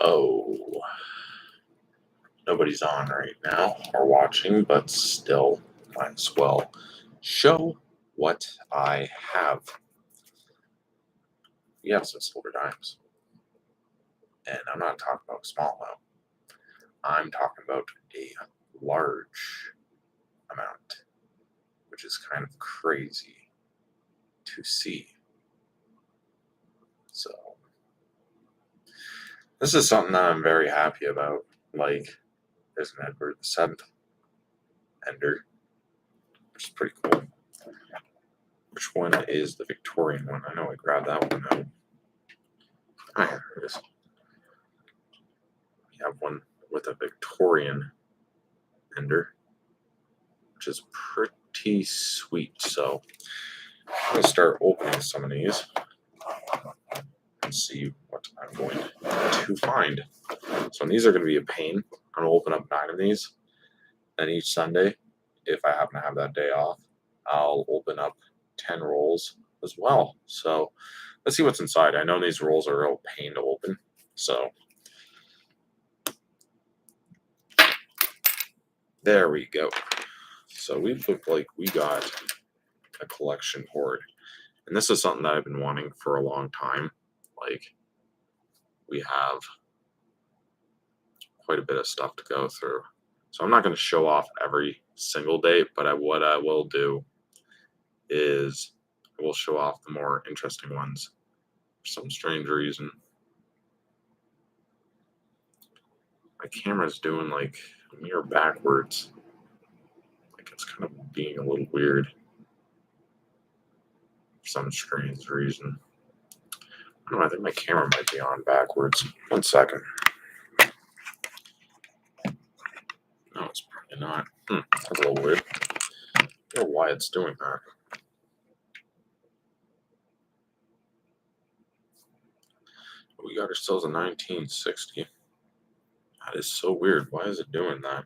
Oh, nobody's on right now or watching, but still, might as well show what I have. We have some silver dimes, and I'm not talking about a small amount. I'm talking about a large amount, which is kind of crazy to see. So, this is something that I'm very happy about. Like, there's an Edward VII Ender, which is pretty cool. Which one is the Victorian one? I know I grabbed that one out. Ah, here it is. We have one with a Victorian Ender, which is pretty sweet. So I'm going to start opening some of these and see what I'm going to find. So these are going to be a pain. I'm going to open up 9 of these. Then each Sunday, if I happen to have that day off, I'll open up 10 rolls as well. So let's see what's inside. I know these rolls are a real pain to open. So there we go. So we look like we got a collection hoard. And this is something that I've been wanting for a long time. Like, we have quite a bit of stuff to go through. So I'm not going to show off every single date, but what I will do is I will show off the more interesting ones for some strange reason. My camera's doing like a mirror backwards. Like, it's kind of being a little weird for some strange reason. I don't know, I think my camera might be on backwards. 1 second. No, it's probably not. That's a little weird. I don't know why it's doing that. We got ourselves a 1960. That is so weird. Why is it doing that?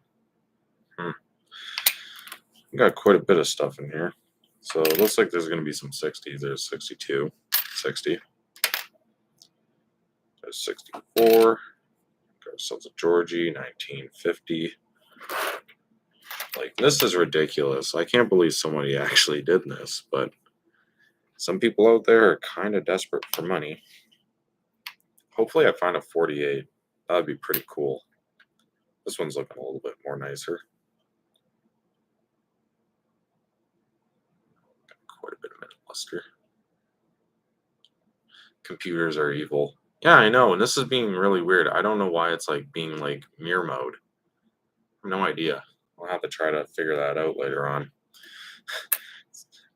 We got quite a bit of stuff in here. So it looks like there's going to be some 60s. There's 62, 60. There's 64. Got ourselves a Georgie, 1950. Like, this is ridiculous. I can't believe somebody actually did this, but some people out there are kind of desperate for money. Hopefully I find a 48. That would be pretty cool. This one's looking a little bit more nicer. Got quite a bit of minute luster. Computers are evil. Yeah, I know, and this is being really weird. I don't know why it's like being like mirror mode. I have no idea. I'll have to try to figure that out later on.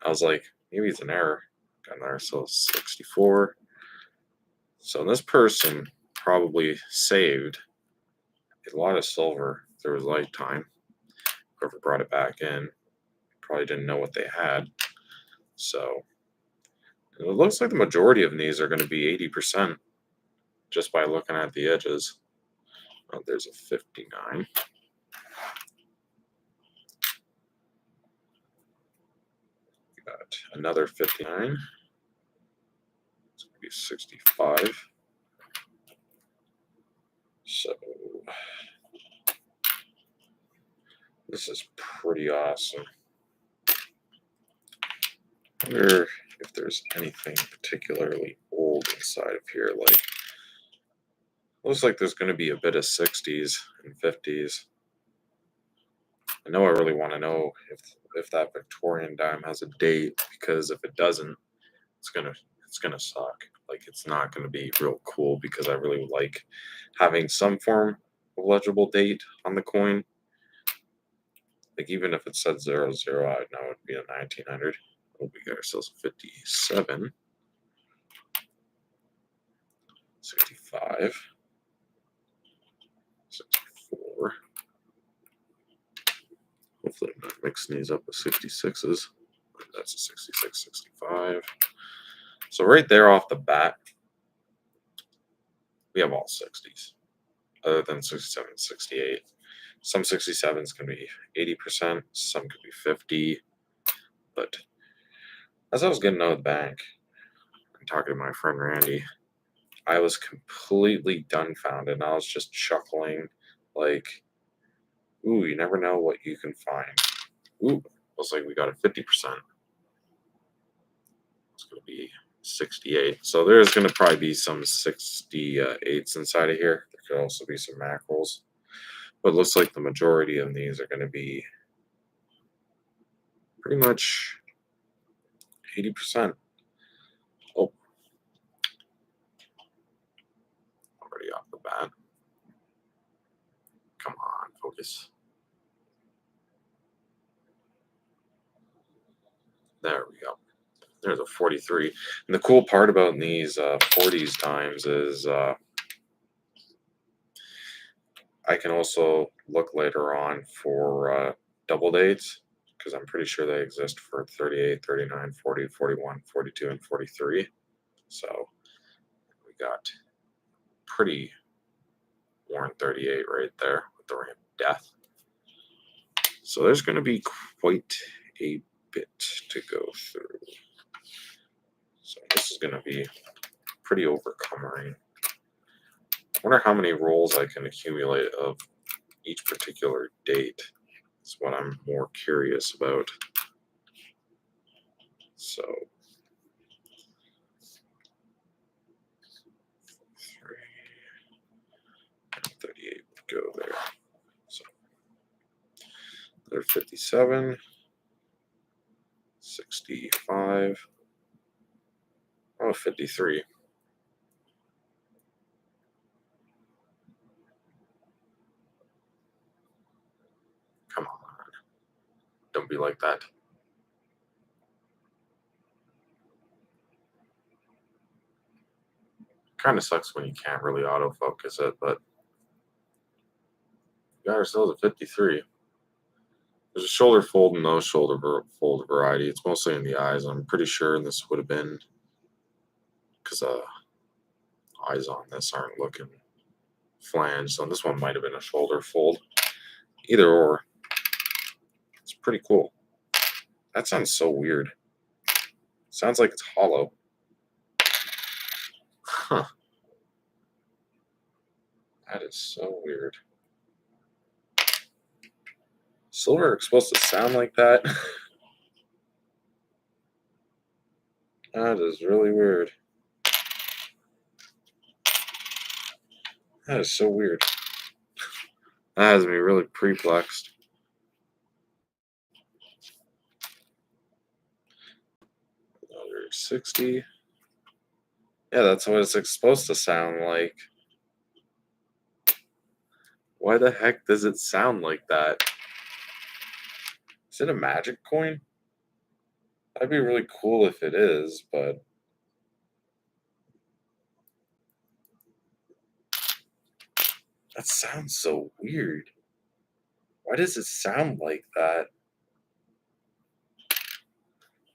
I was like, maybe it's an error. Got there, so 64. So this person probably saved a lot of silver through his lifetime. Whoever brought it back in probably didn't know what they had. So it looks like the majority of these are going to be 80% just by looking at the edges. Oh, there's a 59. Got another 59. It's going to be 65. So this is pretty awesome. I wonder if there's anything particularly old inside of here. Like, looks like there's going to be a bit of 60s and 50s. I know I really want to know if that Victorian dime has a date, because if it doesn't, it's gonna suck. Like, it's not gonna be real cool, because I really like having some form of legible date on the coin. Like, even if it said 00, I'd know it'd be a 1900. Oh, we got ourselves a 57, 65, 64. Hopefully I'm not mixing these up with 66s. That's a 66, 65. So right there off the bat, we have all 60s, other than 67, 68. Some 67s can be 80%, some could be 50. But as I was getting out of the bank and talking to my friend Randy, I was completely dumbfounded. I was just chuckling, like, ooh, you never know what you can find. Ooh, looks like we got a 50%. It's going to be 68. So there's going to probably be some 68s inside of here. There could also be some mackerels. But it looks like the majority of these are going to be pretty much 80%. Oh, already off the bat. Come on, focus. There we go. There's a 43. And the cool part about these 40s times is I can also look later on for double dates because I'm pretty sure they exist for 38, 39, 40, 41, 42, and 43. So we got pretty worn 38 right there with the ring of death. So there's going to be quite a bit to go through. So this is going to be pretty overcoming. I wonder how many rolls I can accumulate of each particular date. That's what I'm more curious about. So 3, 38 would go there. So there's 57, 65, oh, 53. Come on. Don't be like that. Kind of sucks when you can't really autofocus it, but we got ourselves a 53. There's a shoulder fold and no shoulder fold variety. It's mostly in the eyes. I'm pretty sure this would have been because eyes on this aren't looking flanged. So this one might have been a shoulder fold. Either or. It's pretty cool. That sounds so weird. Sounds like it's hollow. Huh. That is so weird. Silver is supposed to sound like that? That is really weird. That is so weird. That has me really perplexed. Another 60. Yeah, that's what it's supposed to sound like. Why the heck does it sound like that? Is it a magic coin? That'd be really cool if it is, but that sounds so weird. Why does it sound like that?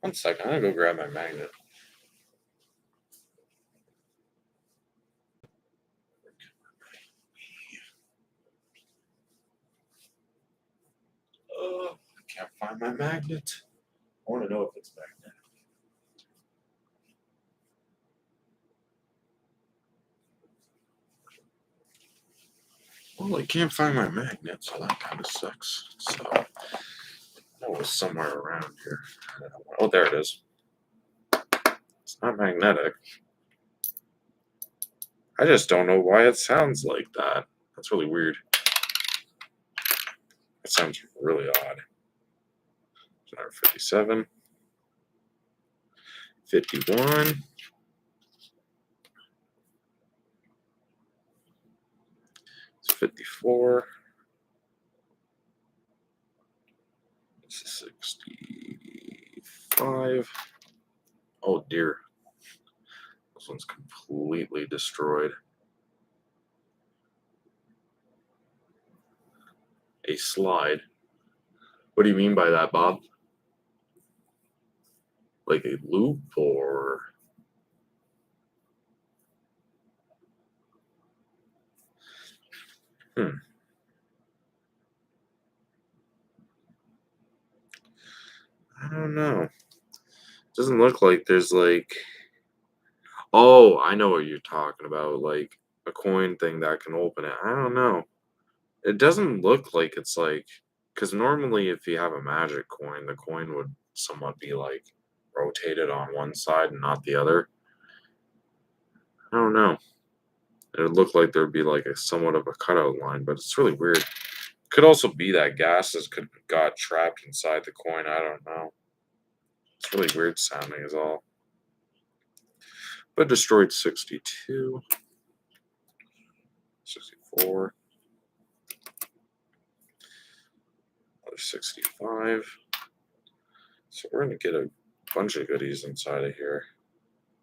One second, I'm gonna go grab my magnet. Oh, I can't find my magnet. I want to know if it's magnetic. Well, I can't find my magnet, so that kind of sucks. So, I know it was somewhere around here. Oh, there it is. It's not magnetic. I just don't know why it sounds like that. That's really weird. It sounds really odd. 57, 51, 54, 65. Oh dear. This one's completely destroyed. A slide. What do you mean by that, Bob? Like a loop or? I don't know. Doesn't look like there's like. Oh, I know what you're talking about, like a coin thing that can open it. I don't know. It doesn't look like it's like because normally if you have a magic coin, the coin would somewhat be like rotated on one side and not the other. I don't know. It would look like there'd be like a somewhat of a cutout line, but it's really weird. Could also be that gases could got trapped inside the coin. I don't know. It's really weird sounding, is all. But destroyed 62, 64, another 65. So we're gonna get a bunch of goodies inside of here.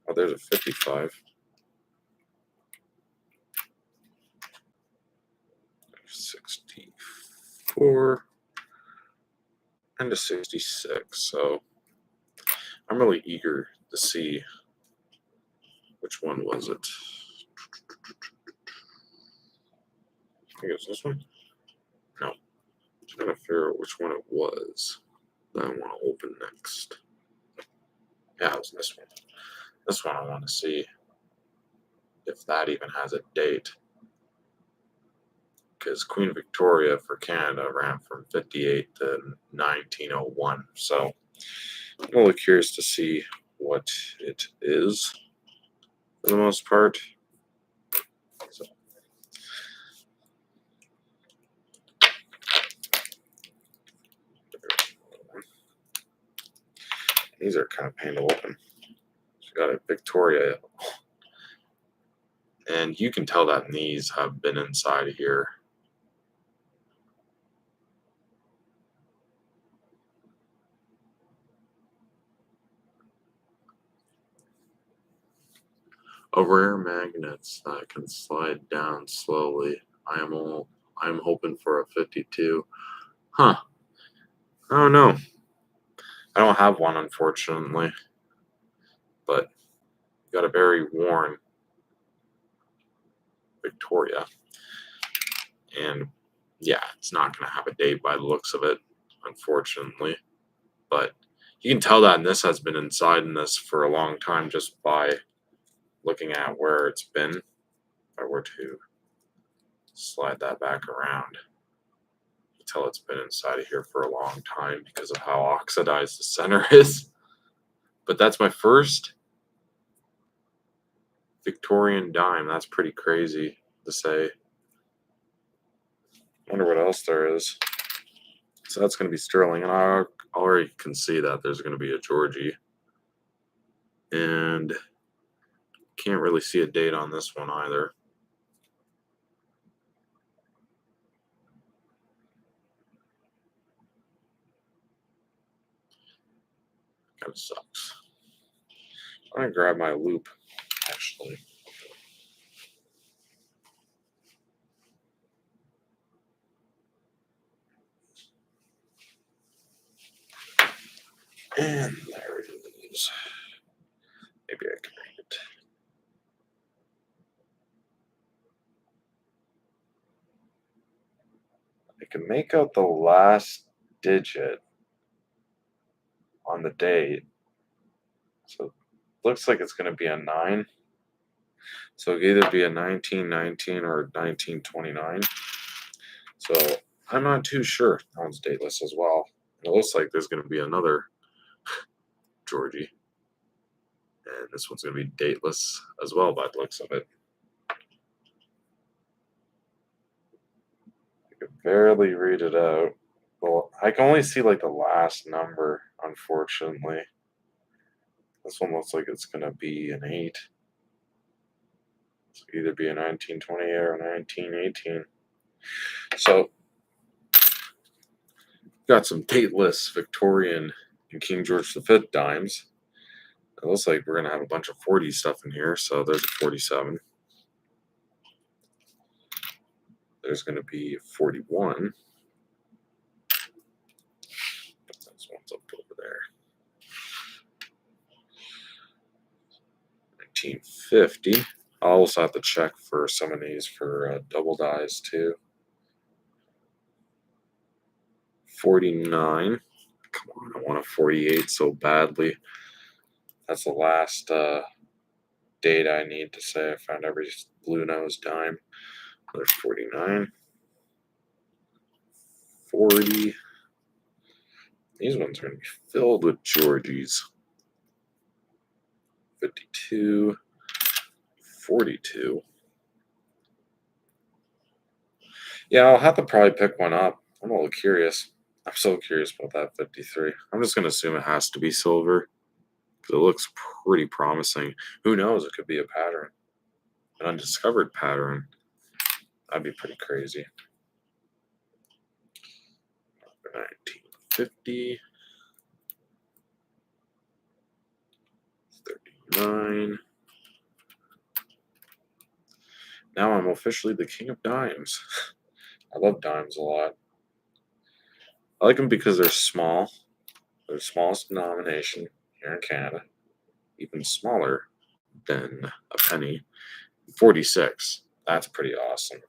Oh, there's a 55. 64 and a 66. So I'm really eager to see which one was it. I think it was this one. No, I'm trying to figure out which one it was that I want to open next. Yeah, it was this one. This one I want to see if that even has a date. Because Queen Victoria for Canada ran from 58 to 1901. So I'm really curious to see what it is for the most part. So, these are kind of pain to open. She got a Victoria, and you can tell that these have been inside here. A rare magnets that can slide down slowly. I'm hoping for a 52. Huh. I don't know. I don't have one, unfortunately, but got a very worn Victoria. And yeah, it's not going to have a date by the looks of it, unfortunately. But you can tell that this has been inside in this for a long time just by looking at where it's been. If I were to slide that back around, you can tell it's been inside of here for a long time because of how oxidized the center is. But that's my first Victorian dime. That's pretty crazy to say. Wonder what else there is. So that's going to be sterling, and I already can see that there's going to be a Georgie. And can't really see a date on this one either. Kind of sucks. I'm going to grab my loop, actually. And there it is. Maybe I can make it. I can make out the last digit on the date. So it looks like it's going to be a 9. So it could either be a 1919 or a 1929. So I'm not too sure. That one's dateless as well. It looks like there's going to be another Georgie. And this one's going to be dateless as well by the looks of it. I can barely read it out. Well, I can only see like the last number, unfortunately. This one looks like it's going to be an 8. So either be a 1928 or a 1918. So, got some dateless Victorian and King George V dimes. It looks like we're going to have a bunch of 40 stuff in here. So there's a 47. There's going to be 41. This one's up over there. 1950. I'll also have to check for some of these for double dies too. 49. Come on, I want a 48 so badly. That's the last date I need to say I found every blue nose dime. There's 49, 40. These ones are going to be filled with Georgies. 52, 42. Yeah, I'll have to probably pick one up. I'm a little curious. I'm so curious about that 53. I'm just going to assume it has to be silver because it looks pretty promising. Who knows? It could be a pattern, an undiscovered pattern. That'd be pretty crazy. 1950, 39. Now I'm officially the king of dimes. I love dimes a lot. I like them because they're small. They're the smallest denomination here in Canada, even smaller than a penny. 46. That's pretty awesome.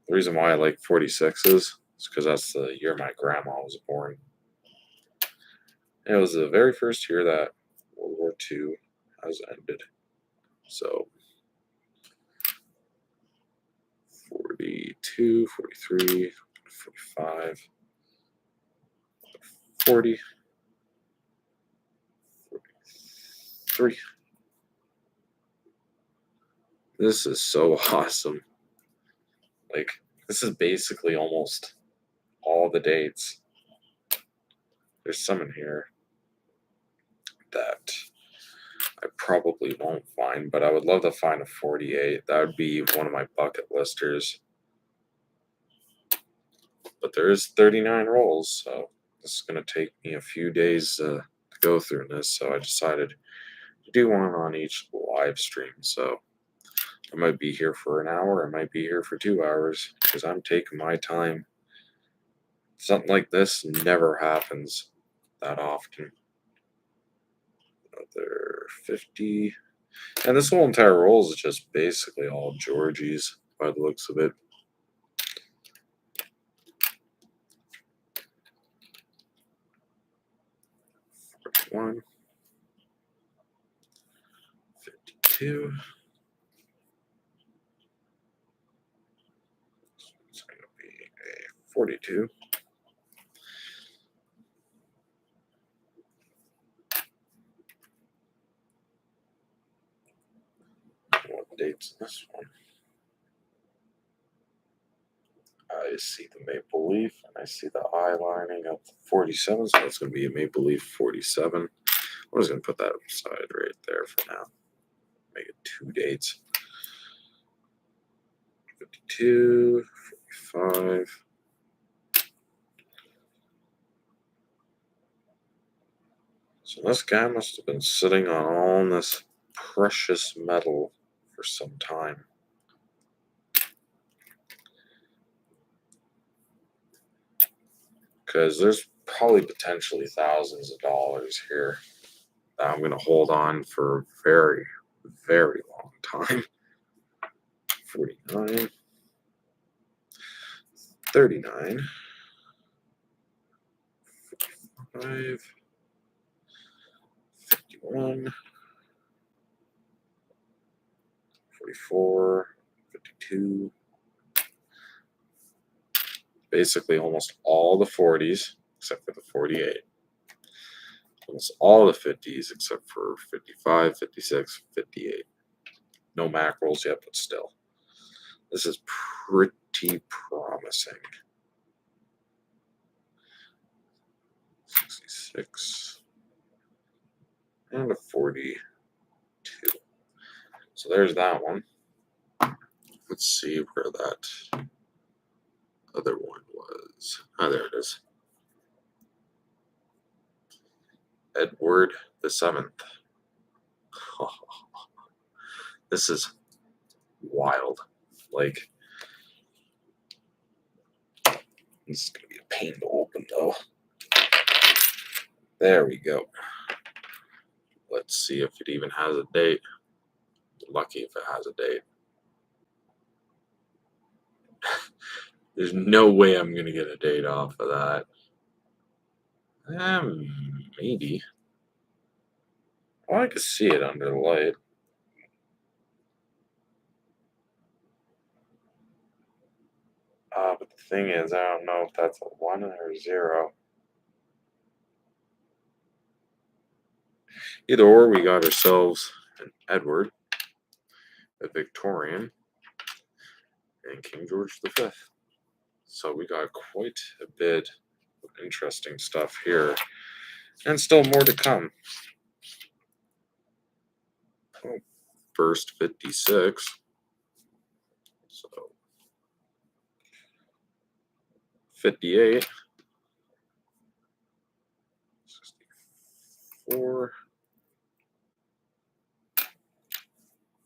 The reason why I like 46s is because that's the year my grandma was born. And it was the very first year that World War II has ended. So 42, 43, 45, 40, 43. This is so awesome. Like, this is basically almost all the dates. There's some in here that I probably won't find, but I would love to find a 48. That would be one of my bucket listers. But there is 39 rolls, so this is going to take me a few days to go through this. So I decided to do one on each live stream. So I might be here for an hour, I might be here for 2 hours, because I'm taking my time. Something like this never happens that often. Another 50. And this whole entire roll is just basically all Georgies by the looks of it. 41, 52. It's going to be a 42. What date's this one? I see the maple leaf and I see the eye lining up 47, so it's going to be a maple leaf 47. I'm just going to put that aside right there for now. Make it 2 dates. 52, 45. So this guy must have been sitting on all this precious metal for some time. Because there's probably potentially thousands of dollars here that I'm going to hold on for a very, very long time. 49, 39, 45, 51, 44, 52. Basically almost all the 40s except for the 48. Almost all the 50s except for 55, 56, 58. No mackerels yet, but still. This is pretty promising. 66 and a 42. So there's that one. Let's see where that other one was. Ah, there it is. Edward the Seventh. This is wild. Like, this is gonna be a pain to open though. There we go. Let's see if it even has a date. Lucky if it has a date. There's no way I'm gonna get a date off of that. Maybe. Well, I could see it under the light. But the thing is, I don't know if that's a 1 or a 0. Either or, we got ourselves an Edward, a Victorian, and King George V. So we got quite a bit of interesting stuff here, and still more to come. Oh, first 56. So 58, 64.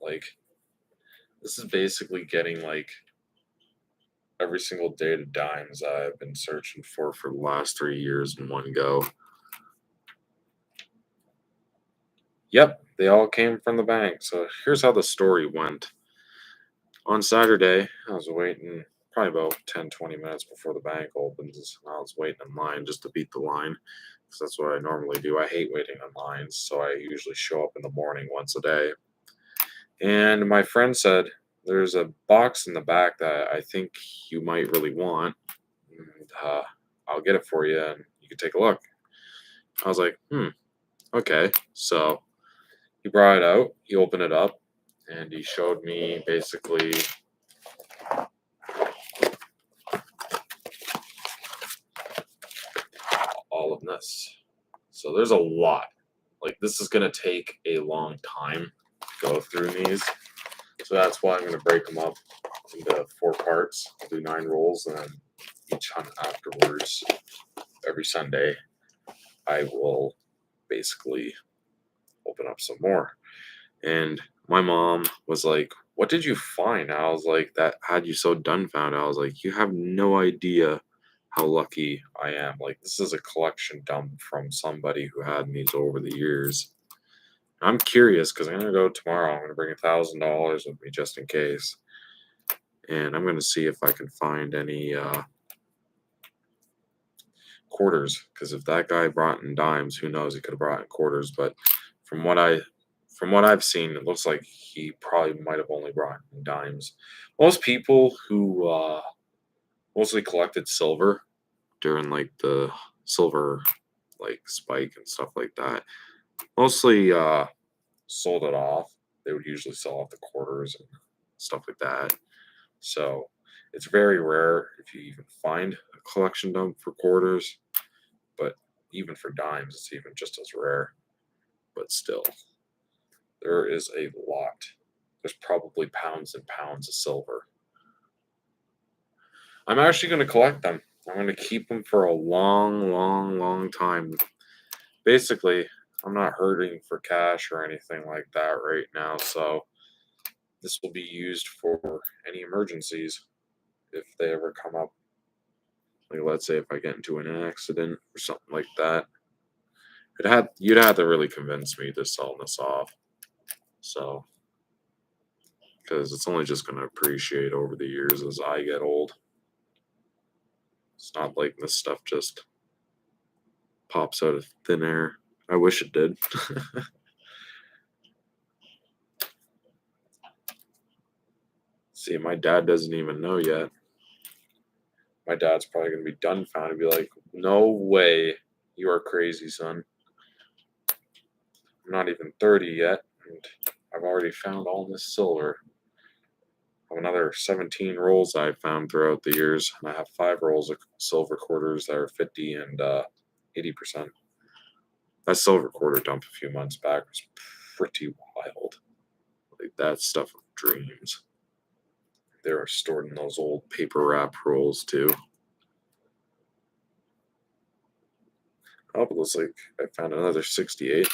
Like, this is basically getting like every single day to dimes I've been searching for the last 3 years in one go. Yep, they all came from the bank. So here's how the story went. On Saturday, I was waiting probably about 10, 20 minutes before the bank opens. And I was waiting in line just to beat the line because that's what I normally do. I hate waiting in lines, so I usually show up in the morning once a day. And my friend said, there's a box in the back that I think you might really want. And, I'll get it for you and you can take a look. I was like, okay. So he brought it out, he opened it up, and he showed me basically all of this. So there's a lot. Like, this is going to take a long time to go through these. So that's why I'm going to break them up into 4 parts. I'll do 9 rolls, and then each hunt afterwards, every Sunday, I will basically open up some more. And my mom was like, "What did you find?" I was like, "That had you so dumbfounded." I was like, "You have no idea how lucky I am. Like, this is a collection dump from somebody who had these over the years." I'm curious because I'm gonna go tomorrow. I'm gonna bring $1,000 with me just in case, and I'm gonna see if I can find any quarters. Because if that guy brought in dimes, who knows? He could have brought in quarters. But from what I from what I've seen, it looks like he probably might have only brought in dimes. Most people who mostly collected silver during like the silver like spike and stuff like that, mostly sold it off. They would usually sell off the quarters and stuff like that. So it's very rare if you even find a collection dump for quarters, but even for dimes, it's even just as rare. But still, there is a lot. There's probably pounds and pounds of silver. I'm actually going to collect them. I'm going to keep them for a long, long, long time. Basically, I'm not hurting for cash or anything like that right now, so this will be used for any emergencies if they ever come up. Like, let's say if I get into an accident or something like that, you'd have to really convince me to sell this off. So, because it's only just going to appreciate over the years as I get old. It's not like this stuff just pops out of thin air. I wish it did. See, my dad doesn't even know yet. My dad's probably going to be dumbfounded, be like, "No way, you are crazy, son. I'm not even 30 yet, and I've already found all this silver." I have another 17 rolls I've found throughout the years, and I have 5 rolls of silver quarters that are 50 and 80%. That silver quarter dump a few months back was pretty wild. Like, that stuff of dreams. They were stored in those old paper wrap rolls, too. Oh, but it looks like I found another 68.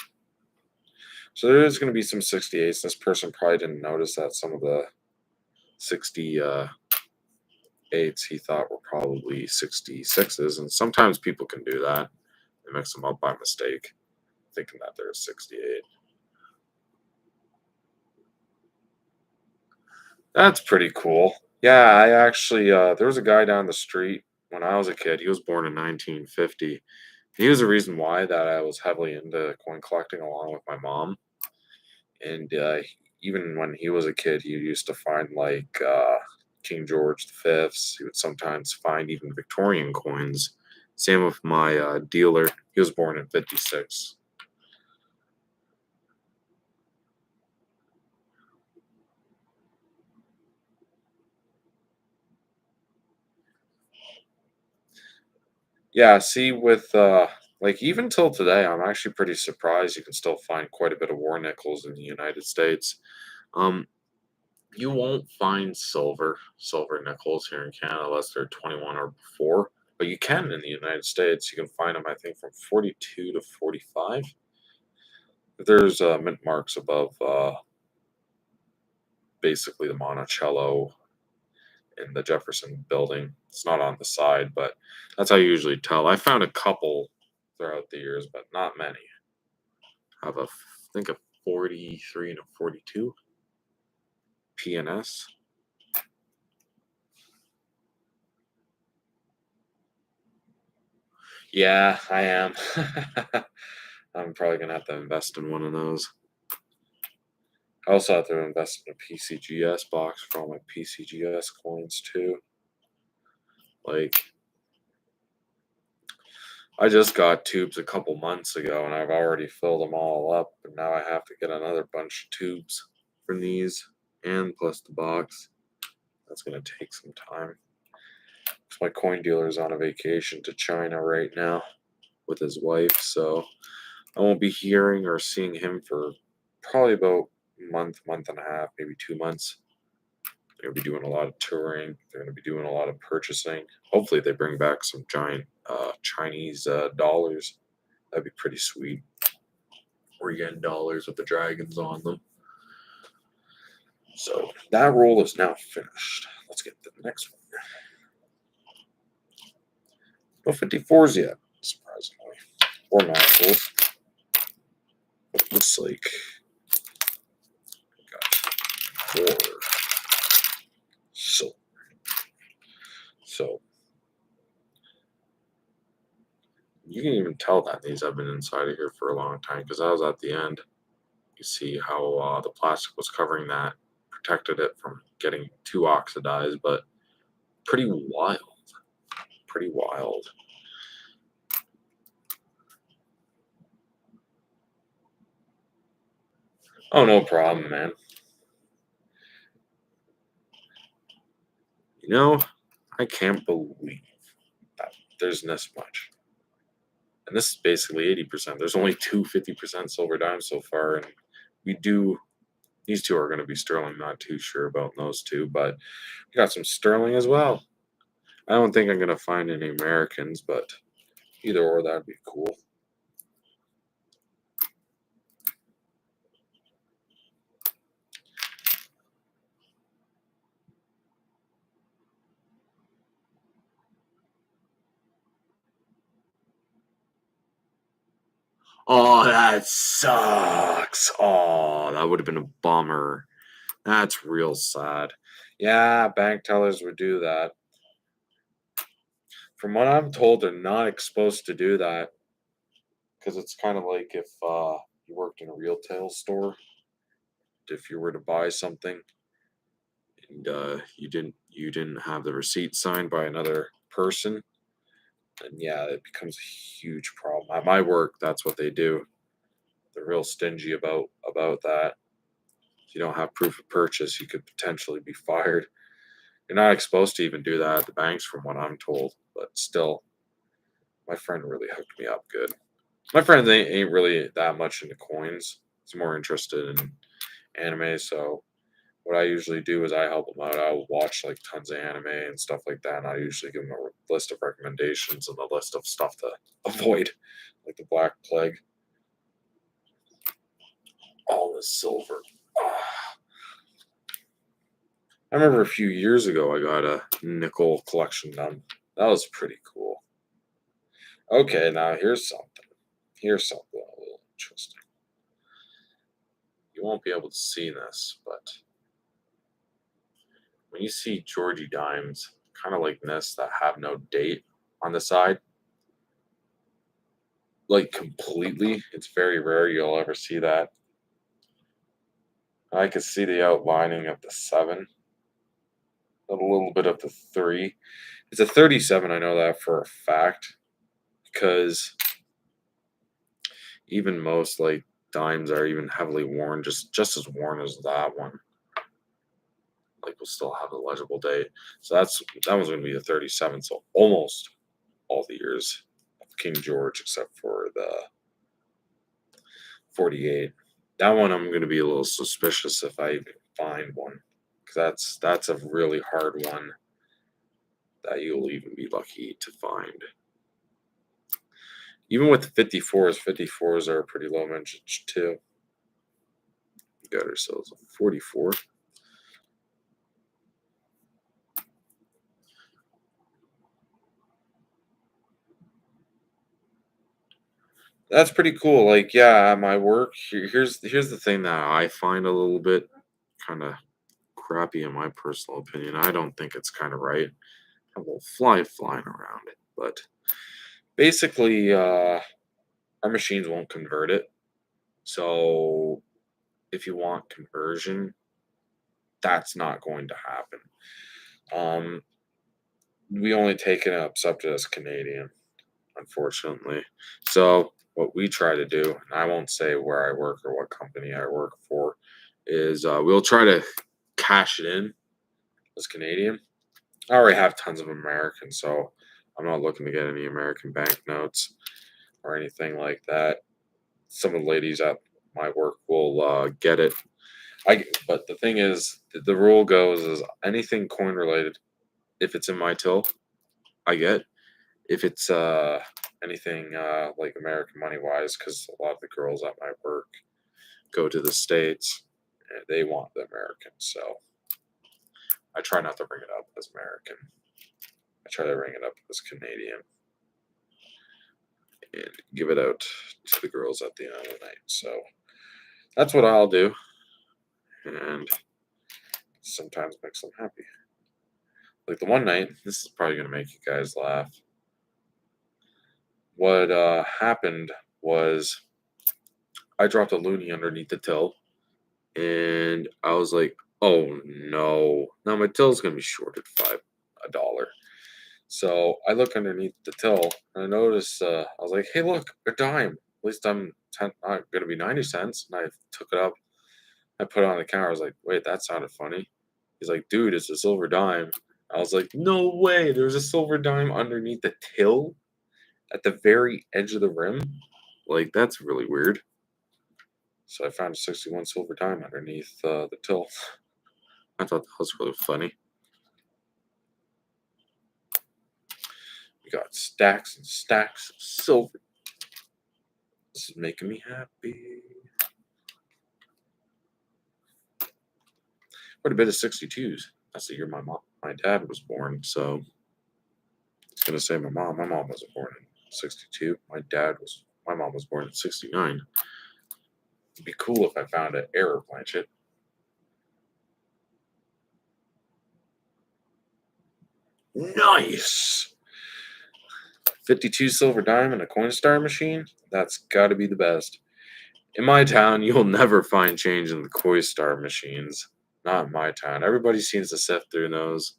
So there is going to be some 68s. This person probably didn't notice that some of the 68s he thought were probably 66s. And sometimes people can do that. They mix them up by mistake, thinking that they're 68. That's pretty cool. Yeah, I actually, there was a guy down the street when I was a kid. He was born in 1950. He was the reason why that I was heavily into coin collecting along with my mom. And even when he was a kid, he used to find like King George the Fifths. He would sometimes find even Victorian coins. Same with my dealer. He was born in '56. Yeah, see, with like even till today, I'm actually pretty surprised you can still find quite a bit of war nickels in the United States. Um, you won't find silver nickels here in Canada unless they're 21 or before, but you can in the United States. You can find them, I think, from 42 to 45. There's mint marks above basically the Monticello in the Jefferson building. It's not on the side, but that's how you usually tell. I found a couple throughout the years, but not many. I have I think a 43 and a 42 PNS. Yeah, I am. I'm probably gonna have to invest in one of those. I also have to invest in a PCGS box for all my PCGS coins too. Like I just got tubes a couple months ago and I've already filled them all up, and now I have to get another bunch of tubes for these and plus the box. That's gonna take some time. 'Cause my coin dealer is on a vacation to China right now with his wife, so I won't be hearing or seeing him for probably about a month and a half, maybe 2 months. They're gonna be doing a lot of touring. They're gonna be doing a lot of purchasing. Hopefully, they bring back some giant Chinese dollars. That'd be pretty sweet. We're getting dollars with the dragons on them. So that roll is now finished. Let's get to the next one. No 54s yet, surprisingly. Or nostrils. It looks like we got four. So you can even tell that these have been inside of here for a long time because I was at the end. You see how the plastic was covering that, protected it from getting too oxidized, but pretty wild. Pretty wild. Oh, no problem, man. You know, I can't believe that there's this much. And this is basically 80%. There's only two 50% silver dimes so far. And we do, these two are going to be sterling. Not too sure about those two, but we got some sterling as well. I don't think I'm going to find any Americans, but either or, that'd be cool. Oh, that sucks. Oh, that would have been a bummer. That's real sad. Yeah, bank tellers would do that. From what I'm told, they're not supposed to do that because it's kind of like if you worked in a retail store. If you were to buy something and you didn't have the receipt signed by another person, then yeah, it becomes a huge problem. At my work, that's what they do. They're real stingy about that. If you don't have proof of purchase, you could potentially be fired. You're not supposed to even do that at the banks, from what I'm told. But still, my friend really hooked me up good. My friend ain't really that much into coins. He's more interested in anime. So what I usually do is I help him out. I'll watch like tons of anime and stuff like that. And I usually give him a list of recommendations and a list of stuff to avoid, like the Black Plague. All this silver. Ah. I remember a few years ago I got a nickel collection done. That was pretty cool. Okay, now here's something. Here's something a little interesting. You won't be able to see this, but when you see Georgie dimes, kind of like this, that have no date on the side, like completely. It's very rare you'll ever see that. I could see the outlining of the 7, a little bit of the 3. It's a 37, I know that for a fact, because even most like dimes are even heavily worn, just as worn as that one. Like we'll still have a legible date. So that one's gonna be the 37. So almost all the years of King George except for the 48. That one I'm gonna be a little suspicious if I even find one. Because that's a really hard one that you'll even be lucky to find. Even with the 54s are pretty low vintage too. We got ourselves a 44. That's pretty cool. Like, yeah, at my work, here's the thing that I find a little bit kind of crappy in my personal opinion. I don't think it's kind of right. A little fly flying around it, but basically, our machines won't convert it. So if you want conversion, that's not going to happen. Um, we only take it accepted as Canadian, unfortunately. So what we try to do, and I won't say where I work or what company I work for, is we'll try to cash it in as Canadian. I already have tons of American, so I'm not looking to get any American banknotes or anything like that. Some of the ladies at my work will get it. But the thing is, the rule goes is anything coin related, if it's in my till, I get. If it's anything like American money wise, because a lot of the girls at my work go to the States and they want the American. So I try not to bring it up as American. I try to bring it up as Canadian and give it out to the girls at the end of the night. So that's what I'll do. And sometimes makes them happy. Like the one night, this is probably going to make you guys laugh. What happened was I dropped a loonie underneath the till, and I was like, "Oh no! Now my till's gonna be shorted a dollar." So I look underneath the till, and I notice I was like, "Hey, look, a dime. At least I'm gonna be 90 cents." And I took it up, I put it on the counter. I was like, "Wait, that sounded funny." He's like, "Dude, it's a silver dime." I was like, "No way! There's a silver dime underneath the till at the very edge of the rim. Like that's really weird." So I found a 61 silver dime underneath the till. I thought that was really funny. We got stacks and stacks of silver. This is making me happy. Quite a bit of 62s. That's the year my dad was born. So I was gonna say my mom. My mom wasn't born in 62. My mom was born in 69. It'd be cool if I found an error planchet. Nice. 52 silver dime and a Coinstar machine? That's got to be the best. In my town, you'll never find change in the Coinstar machines. Not in my town. Everybody seems to sift through those.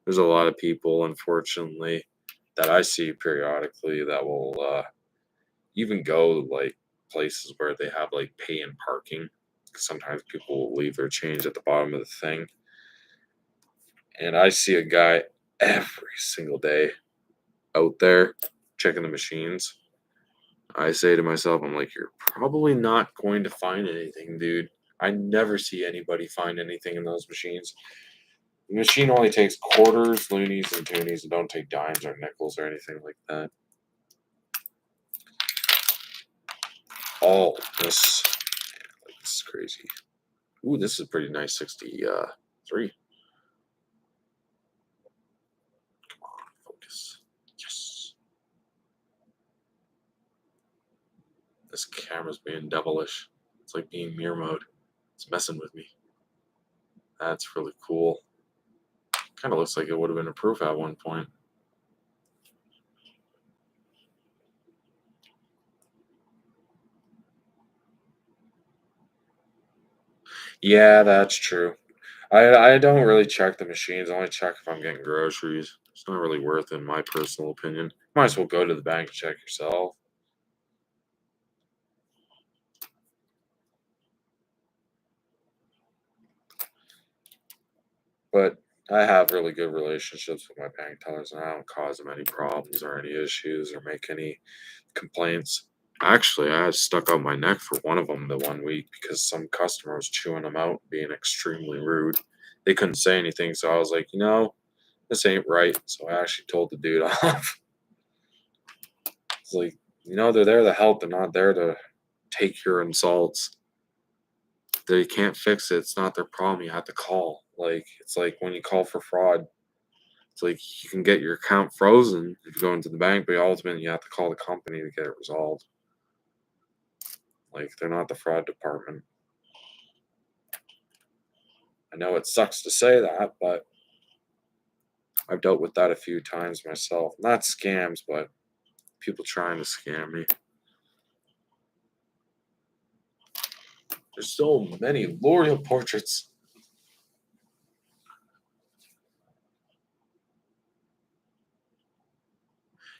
There's a lot of people, unfortunately, that I see periodically that will even go like places where they have like pay and parking. Sometimes people will leave their change at the bottom of the thing. And I see a guy every single day out there checking the machines. I say to myself, I'm like, you're probably not going to find anything, dude. I never see anybody find anything in those machines. The machine only takes quarters, loonies, and toonies, and don't take dimes or nickels or anything like that. All this, like, this is crazy. Ooh, this is pretty nice. 63. Come on, focus. Yes. This camera's being devilish. It's like being mirror mode. It's messing with me. That's really cool. Kind of looks like it would have been a proof at one point. Yeah, that's true. I don't really check the machines. I only check if I'm getting groceries. It's not really worth it, in my personal opinion. Might as well go to the bank and check yourself. But I have really good relationships with my bank tellers, and I don't cause them any problems or any issues or make any complaints. Actually, I stuck out my neck for one of them the one week because some customer was chewing them out, being extremely rude. They couldn't say anything, so I was like, this ain't right. So I actually told the dude off. It's like, they're there to help. They're not there to take your insults. They can't fix it. It's not their problem. You have to call. Like, it's like when you call for fraud. It's like you can get your account frozen if you go into the bank, but ultimately you have to call the company to get it resolved. Like, they're not the fraud department. I know it sucks to say that, but I've dealt with that a few times myself. Not scams, but people trying to scam me. There's so many L'Oreal portraits.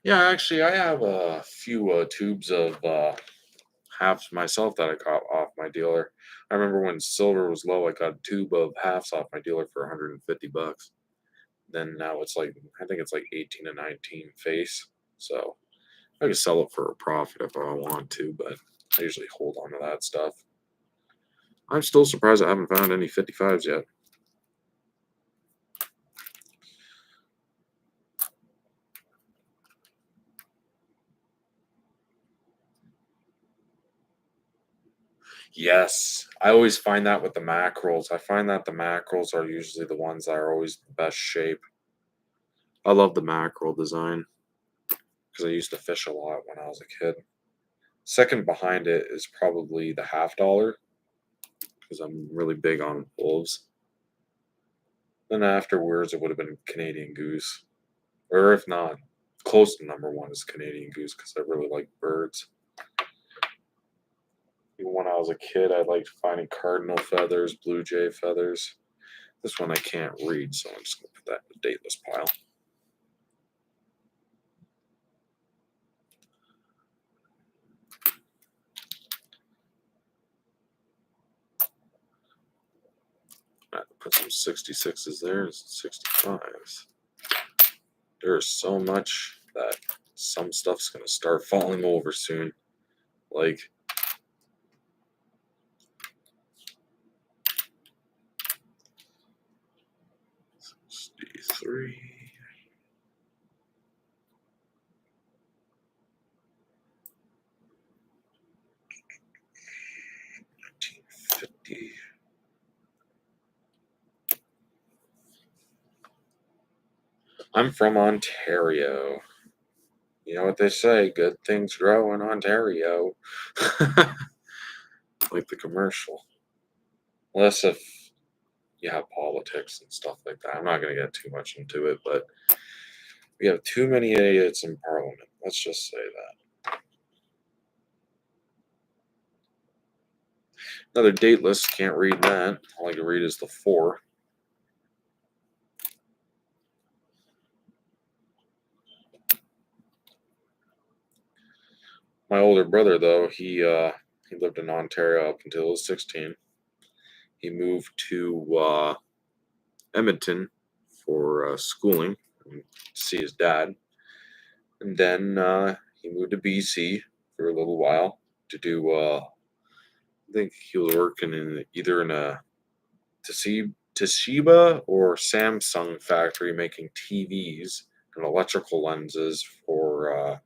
Yeah, actually, I have a few tubes of halves myself that I got off my dealer. I remember when silver was low, I got a tube of halves off my dealer for 150 bucks. Then now it's like, I think it's like 18 to 19 face. So I could sell it for a profit if I want to, but I usually hold on to that stuff. I'm still surprised I haven't found any 55s yet. Yes, I always find that with the mackerels. I find that the mackerels are usually the ones that are always the best shape. I love the mackerel design because I used to fish a lot when I was a kid. Second behind it is probably the half dollar because I'm really big on wolves. Then afterwards, it would have been Canadian goose, or if not, close to number one is Canadian goose because I really like birds. Even when I was a kid, I liked finding cardinal feathers, blue jay feathers. This one I can't read, so I'm just going to put that in the dateless pile. I put some 66s there and some 65s. There's so much that some stuff's going to start falling over soon. Like, 63, 1950. I'm from Ontario. You know what they say, good things grow in Ontario. Like the commercial. Unless if you have politics and stuff like that. I'm not going to get too much into it, but we have too many idiots in Parliament. Let's just say that. Another date list, can't read that. All I can read is the four. My older brother, though, he lived in Ontario up until he was 16. He moved to Edmonton for schooling and to see his dad. And then he moved to BC for a little while to do, I think he was working in either in a Toshiba or Samsung factory making TVs and electrical lenses for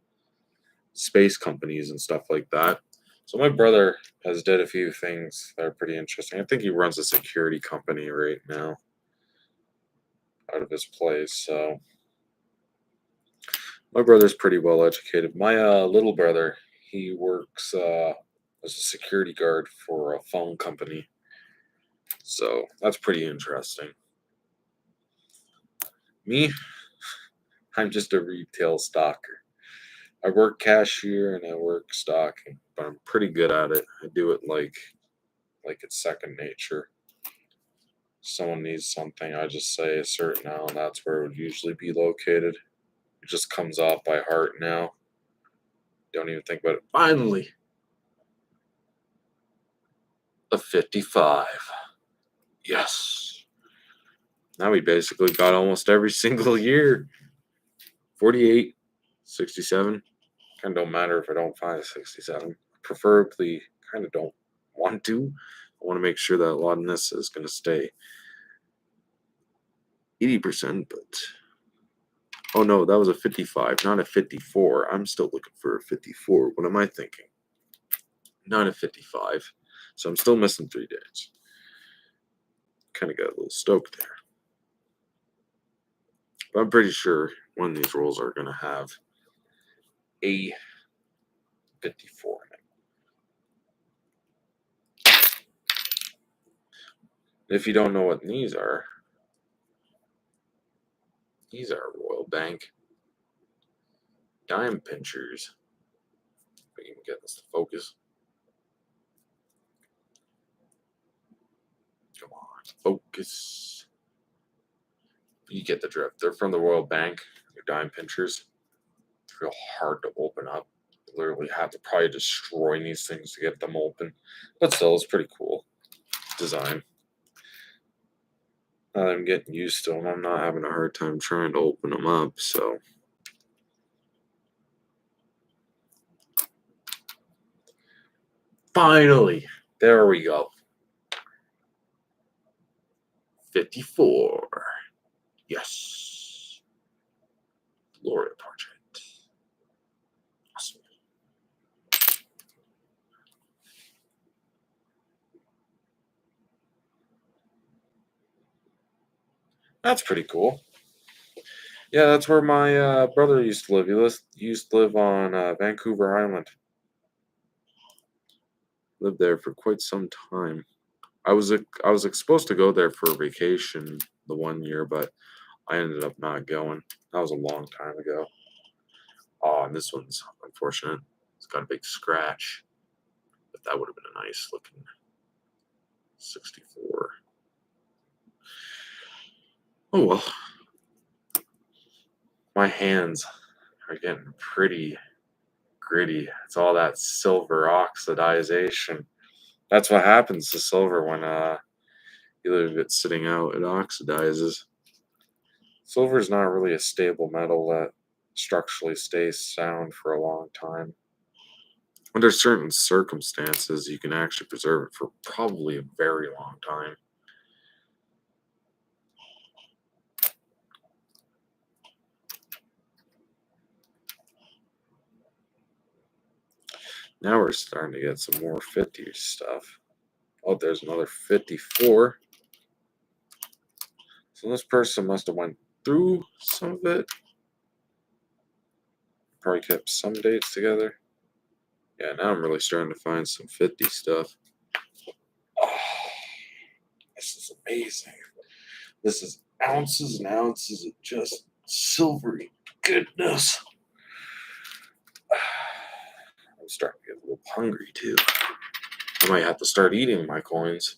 space companies and stuff like that. So my brother has did a few things that are pretty interesting. I think he runs a security company right now out of his place. So my brother's pretty well educated. My little brother, he works as a security guard for a phone company. So that's pretty interesting. Me, I'm just a retail stalker. I work cashier and I work stocking, but I'm pretty good at it. I do it like it's second nature. Someone needs something, I just say a certain now, and that's where it would usually be located. It just comes off by heart now. Don't even think about it. Finally, a 55. Yes. Now we basically got almost every single year. 48, 67. Kind of don't matter if I don't find a 67. Preferably, kind of don't want to. I want to make sure that a lot of this is going to stay 80%, but oh no, that was a 55, not a 54. I'm still looking for a 54. What am I thinking? Not a 55. So I'm still missing 3 days. Kind of got a little stoked there. But I'm pretty sure one of these rolls are going to have a 54 in it. If you don't know what these are Royal Bank dime pinchers. If I can get this to focus. Come on, focus. You get the drift. They're from the Royal Bank. They're dime pinchers. It's real hard to open up. You literally have to probably destroy these things to get them open. But still, it's pretty cool design. Now that I'm getting used to them, I'm not having a hard time trying to open them up. So, finally, there we go. 54. Yes. Gloria Project. Awesome. That's pretty cool. Yeah, that's where my brother used to live. He used to live on Vancouver Island. Lived there for quite some time. I was supposed to go there for a vacation the one year, but I ended up not going. That was a long time ago. Oh, and this one's unfortunate. It's got a big scratch, but that would have been a nice looking 64. Oh well. My hands are getting pretty gritty. It's all that silver oxidization. That's what happens to silver when you leave it sitting out. It oxidizes. Silver is not really a stable metal that structurally stays sound for a long time. Under certain circumstances, you can actually preserve it for probably a very long time. Now we're starting to get some more 50 stuff. Oh, there's another 54. So this person must have went through some of it. Probably kept some dates together. Yeah, now I'm really starting to find some 50 stuff. Oh, this is amazing. This is ounces and ounces of just silvery goodness. I'm starting to get a little hungry too. I might have to start eating my coins.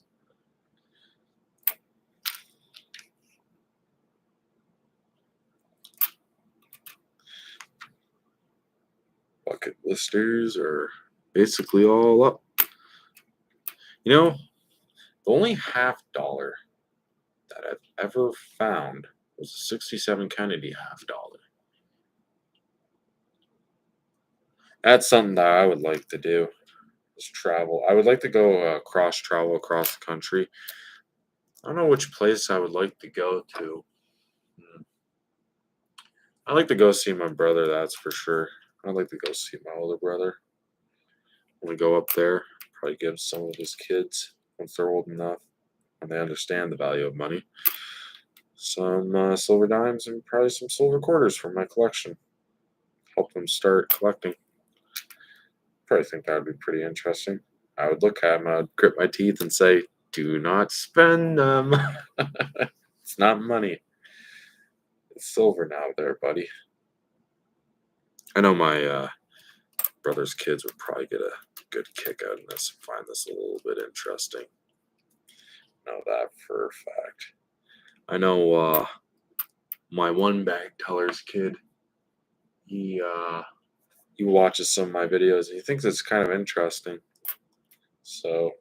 Bucket listers are basically all up. You know, the only $50 that I've ever found was a 67 Kennedy $50. That's something that I would like to do. Is travel. I would like to go cross travel across the country. I don't know which place I would like to go to. I'd like to go see my brother, that's for sure. I'd like to go see my older brother. I want to go up there, probably give some of his kids, once they're old enough and they understand the value of money, some silver dimes and probably some silver quarters from my collection. Help them start collecting. Probably think that would be pretty interesting. I would look at them, I'd grit my teeth and say, do not spend them. It's not money. It's silver now there, buddy. I know my brother's kids would probably get a good kick out of this and find this a little bit interesting. No, know that for a fact. I know my one bank teller's kid, he he watches some of my videos and he thinks it's kind of interesting. So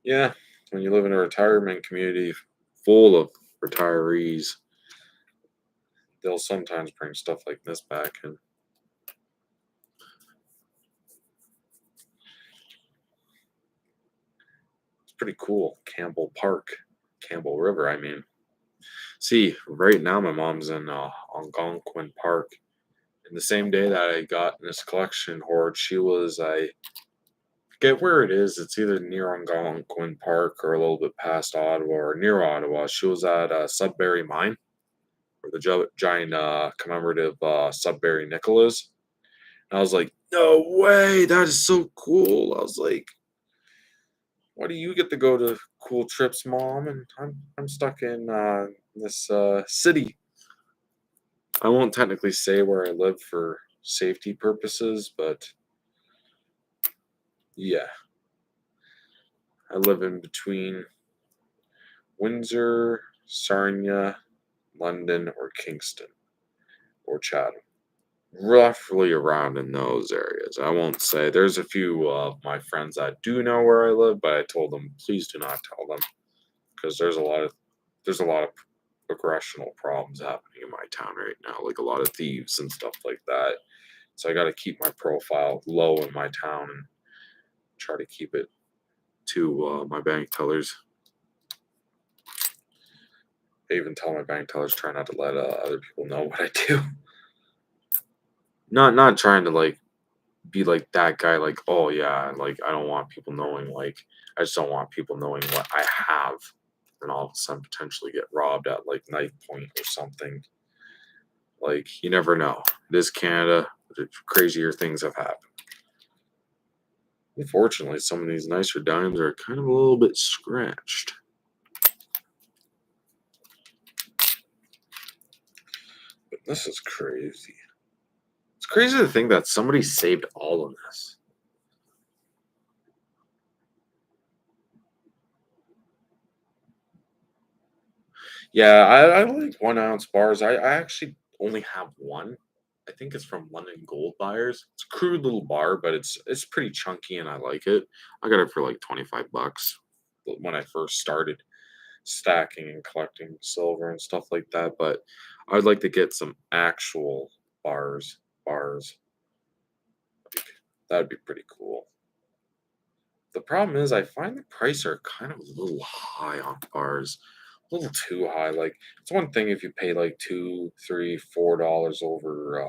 yeah, when you live in a retirement community full of retirees, they'll sometimes bring stuff like this back, and it's pretty cool. Campbell River, I mean. See, right now my mom's in Algonquin Park. And the same day that I got in this collection hoard, she was, I forget where it is. It's either near Algonquin Park or a little bit past Ottawa or near Ottawa. She was at Sudbury Mine, where the giant commemorative Sudbury nickel is. And I was like, no way, that is so cool. I was like, why do you get to go to cool trips, mom? And I'm stuck in this city. I won't technically say where I live for safety purposes, but yeah, I live in between Windsor, Sarnia, London, or Kingston, or Chatham. Roughly around in those areas. I won't say. There's a few of my friends that do know where I live, but I told them please do not tell them because there's a lot of aggressional problems happening in my town right now, like a lot of thieves and stuff like that. So I got to keep my profile low in my town and try to keep it to my bank tellers. I even tell my bank tellers try not to let other people know what I do. Not trying to like be like that guy. Like, oh yeah, like I don't want people knowing. Like I just don't want people knowing what I have, and all of a sudden potentially get robbed at like knife point or something. Like you never know. It is Canada. Crazier things have happened. Unfortunately, some of these nicer dimes are kind of a little bit scratched. But this is crazy. It's crazy to think that somebody saved all of this. Yeah, I like 1 ounce bars. I actually only have one. I think it's from London Gold Buyers. It's a crude little bar, but it's pretty chunky and I like it. I got it for like 25 bucks when I first started stacking and collecting silver and stuff like that. But I'd like to get some actual bars. Like, that'd be pretty cool. The problem is I find the price are kind of a little high on bars. A little too high. Like it's one thing if you pay like two, three, $4 over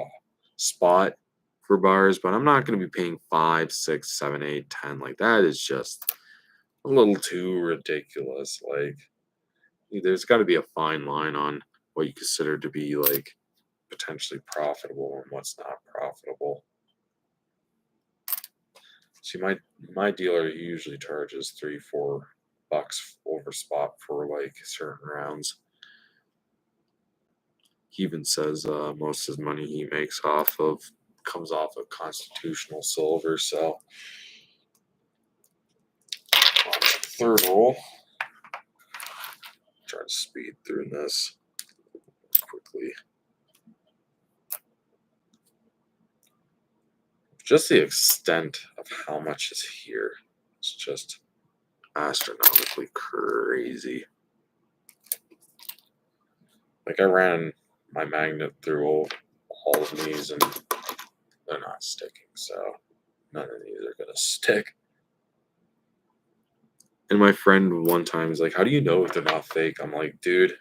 spot for bars, but I'm not gonna be paying five, six, seven, eight, 10. Like that is just a little too ridiculous. Like there's gotta be a fine line on what you consider to be like potentially profitable and what's not profitable. See, my dealer he usually charges 3, $4 over spot for like certain rounds. He even says most of his money he makes off of comes off of constitutional silver. So on to the third roll. Try to speed through this quickly. Just the extent of how much is here is just astronomically crazy. Like I ran my magnet through all of these and they're not sticking, so none of these are gonna stick. And my friend one time is like, "How do you know if they're not fake?" I'm like, "Dude,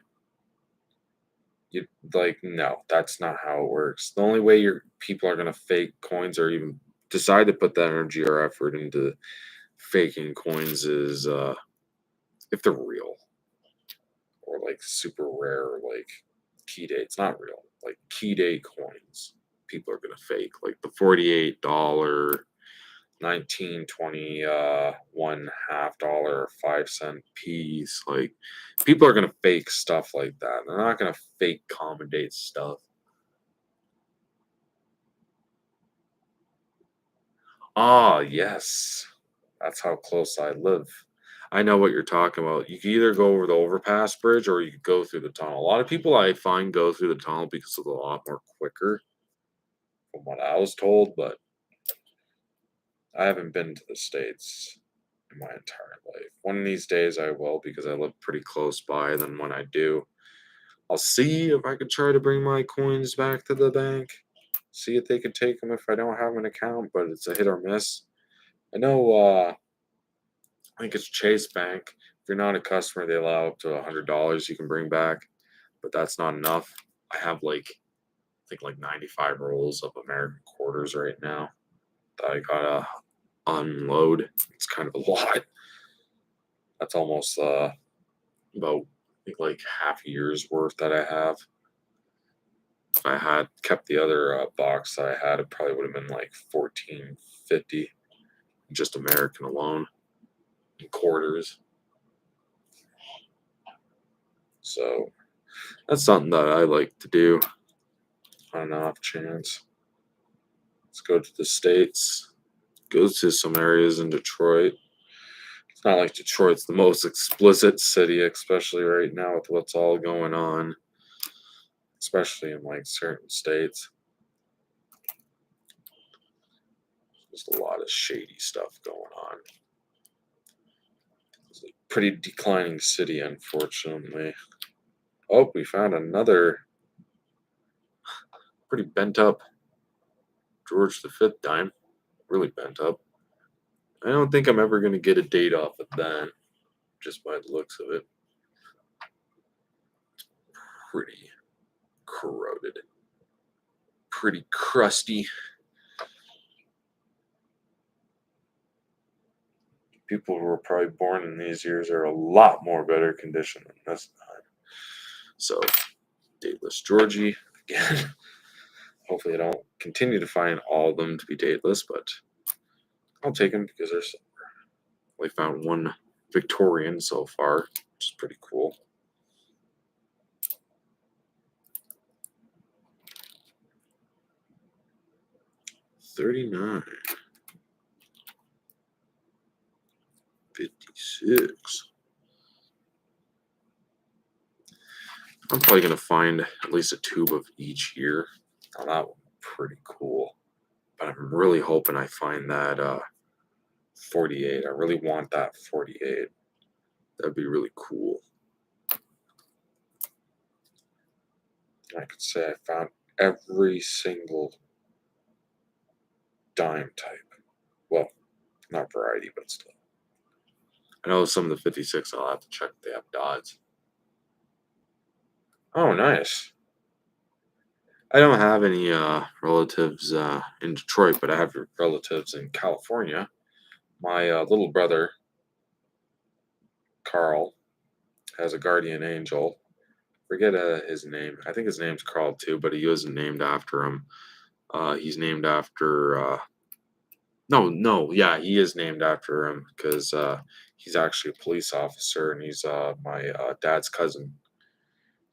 you like no, that's not how it works. The only way your people are gonna fake coins or even decide to put that energy or effort into faking coins is if they're real or like super rare, like key date. It's not real. Like key date coins, people are gonna fake like the $48 1920 $1/2 or 5 cent piece. Like people are gonna fake stuff like that. They're not gonna fake common date stuff. Ah, yes. That's how close I live. I know what you're talking about. You can either go over the overpass bridge or you could go through the tunnel. A lot of people I find go through the tunnel because it's a lot more quicker from what I was told, but I haven't been to the States in my entire life. One of these days I will because I live pretty close by. Then when I do, I'll see if I could try to bring my coins back to the bank. See if they could take them if I don't have an account, but it's a hit or miss. I know, I think it's Chase Bank. If you're not a customer, they allow up to $100 you can bring back, but that's not enough. I have I think like 95 rolls of American quarters right now that I gotta unload. It's kind of a lot. That's almost about I think like half a year's worth that I have. If I had kept the other box that I had, it probably would have been like 1450, just American alone in quarters. So that's something that I like to do on an off chance. Let's go to the States, go to some areas in Detroit. It's not like Detroit's the most explicit city, especially right now with what's all going on, especially in like certain states. There's a lot of shady stuff going on. It's a pretty declining city, unfortunately. Oh, we found another pretty bent up George V dime. Really bent up. I don't think I'm ever going to get a date off of that, just by the looks of it. Pretty corroded. Pretty crusty. People who were probably born in these years are a lot more better condition than this time. So, dateless Georgie, again. Hopefully I don't continue to find all of them to be dateless, but I'll take them because there's we found one Victorian so far, which is pretty cool. $39. 56. I'm probably going to find at least a tube of each year. Now that would be pretty cool. But I'm really hoping I find that 48. I really want that 48. That'd be really cool. I could say I found every single dime type. Well, not variety, but still. I know some of the 56 I'll have to check if they have dots. Oh, nice. I don't have any relatives in Detroit, but I have relatives in California. My little brother, Carl, has a guardian angel. Forget his name. I think his name's Carl too, but he wasn't named after him. He's named after. No, yeah, he is named after him because he's actually a police officer, and he's my dad's cousin.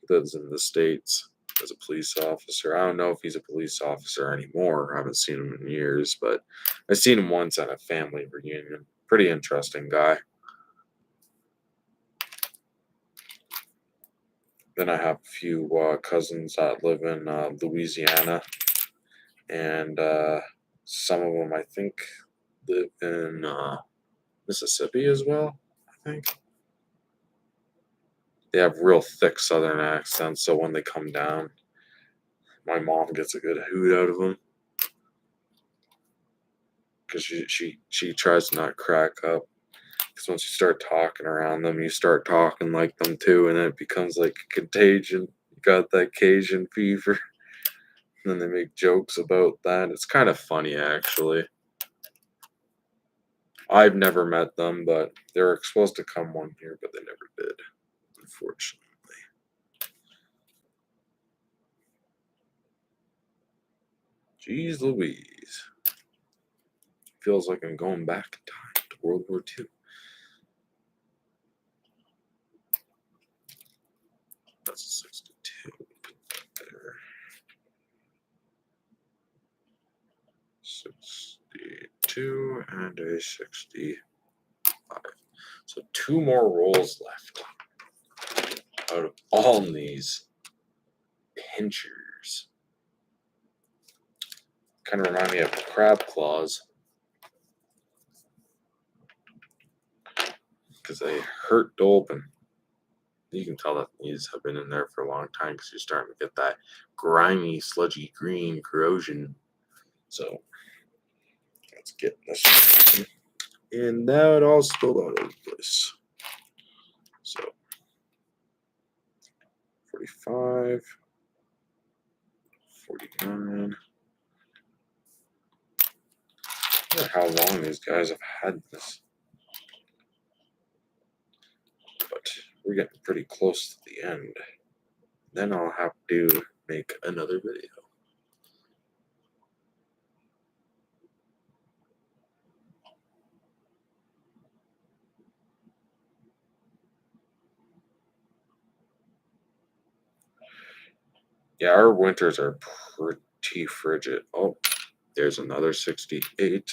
He lives in the States as a police officer. I don't know if he's a police officer anymore. I haven't seen him in years, but I seen him once at a family reunion. Pretty interesting guy. Then I have a few cousins that live in Louisiana, and some of them I think live in Mississippi as well. I think they have real thick Southern accents, so when they come down, my mom gets a good hoot out of them because she tries to not crack up. Because once you start talking around them, you start talking like them too, and it becomes like a contagion. You got that Cajun fever. And then they make jokes about that. It's kind of funny, actually. I've never met them, but they were supposed to come one year, but they never did, unfortunately. Jeez Louise. Feels like I'm going back in time to World War II. That's a 62. There. 62 and a 65. So 2 more rolls left out of all these pinchers. Kind of remind me of crab claws because they hurt to open. You can tell that these have been in there for a long time because you're starting to get that grimy, sludgy green corrosion. So let's get this one. And now it all spilled out of the place. So 45, 49. I wonder how long these guys have had this. But we're getting pretty close to the end. Then I'll have to make another video. Yeah, our winters are pretty frigid. Oh, there's another 68.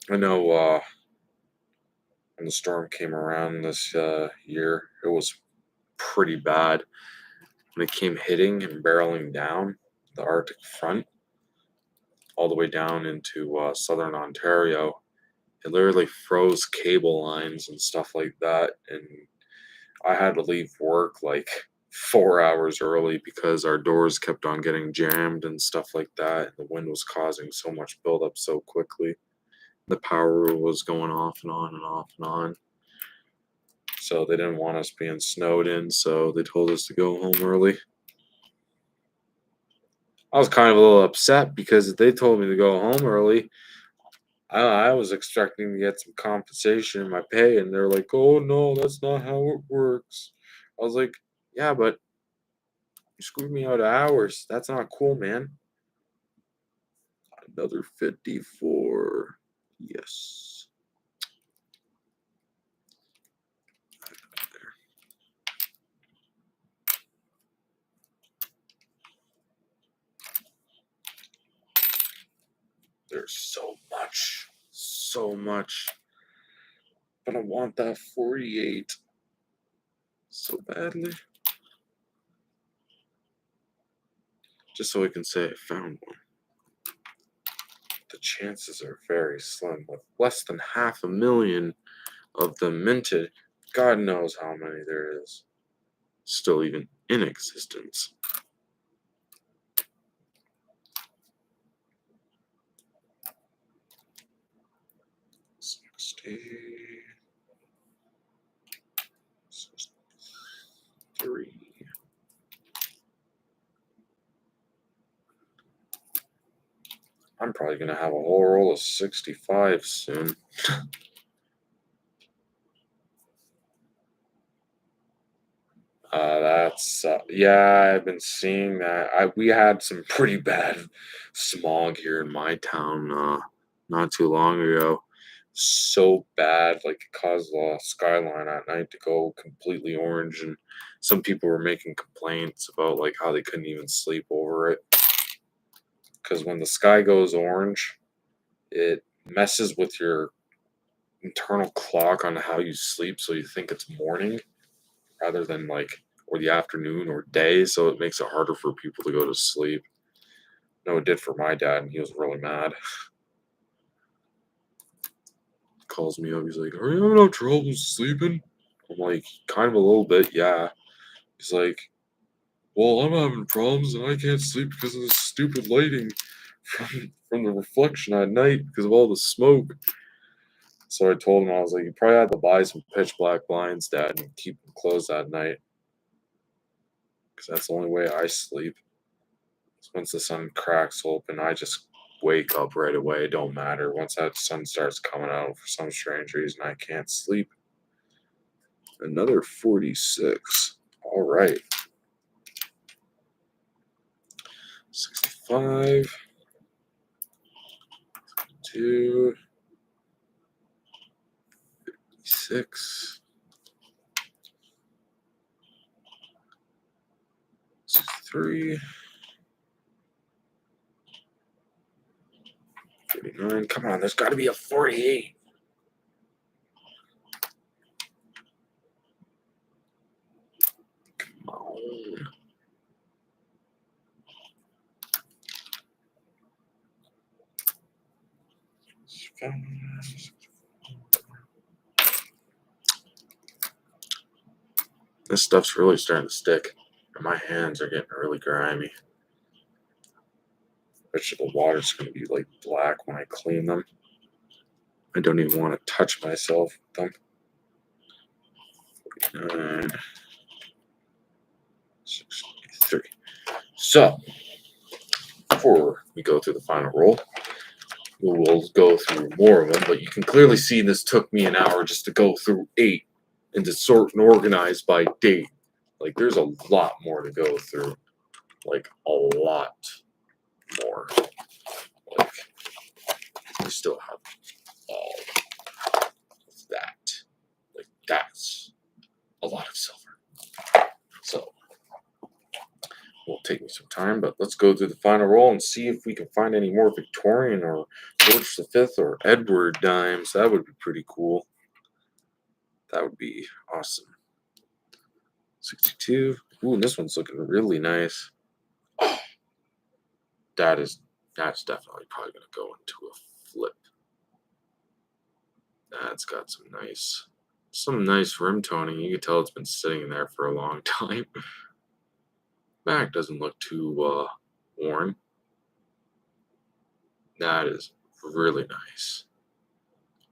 I know when the storm came around this year, it was pretty bad. When it came hitting and barreling down the Arctic front, all the way down into southern Ontario, it literally froze cable lines and stuff like that. And I had to leave work like 4 hours early because our doors kept on getting jammed and stuff like that. And the wind was causing so much buildup so quickly. The power was going off and on and off and on. So they didn't want us being snowed in, so they told us to go home early. I was kind of a little upset because they told me to go home early. I was expecting to get some compensation in my pay, and they're like, "Oh no, that's not how it works." I was like, "Yeah, but you screwed me out of hours. That's not cool, man." Another 54. Yes. There's so much. But I want that 48 so badly. Just so I can say I found one. The chances are very slim. With less than 500,000 of them minted, God knows how many there is still even in existence. 60, 63. I'm probably going to have a whole roll of 65 soon. Yeah, I've been seeing that. We had some pretty bad smog here in my town not too long ago. So bad, like it caused the skyline at night to go completely orange, and some people were making complaints about like how they couldn't even sleep over it. Because when the sky goes orange, it messes with your internal clock on how you sleep, so you think it's morning rather than like or the afternoon or day, so it makes it harder for people to go to sleep. No, it did for my dad, and he was really mad. Calls me up, he's like, "Are you having no trouble sleeping?" I'm like, "Kind of a little bit, yeah." He's like, "Well, I'm having problems and I can't sleep because of this stupid lighting from the reflection at night because of all the smoke." So I told him, I was like, "You probably have to buy some pitch black blinds, Dad, and keep them closed at night because that's the only way I sleep. Once the sun cracks open, I just wake up right away. It don't matter. Once that sun starts coming out for some strange reason, I can't sleep." Another 46. All right. 65. 2. 56. 63. 49. Come on, there's got to be a 48. Come on. This stuff's really starting to stick. And my hands are getting really grimy. Vegetable water's going to be like black when I clean them. I don't even want to touch myself with them. 49. 63. So, before we go through the final roll, we will go through more of them, but you can clearly see this took me an hour just to go through 8 and to sort and organize by date. Like, there's a lot more to go through. Like, a lot more. Like, we still have all of that. Like, that's a lot of silver. So, will take me some time, but let's go through the final roll and see if we can find any more Victorian or George V or Edward dimes. That would be pretty cool. That would be awesome. 62. Ooh, and this one's looking really nice. Oh, that's definitely probably going to go into a flip. That's got some nice rim toning. You can tell it's been sitting there for a long time. Back doesn't look too worn. That is really nice.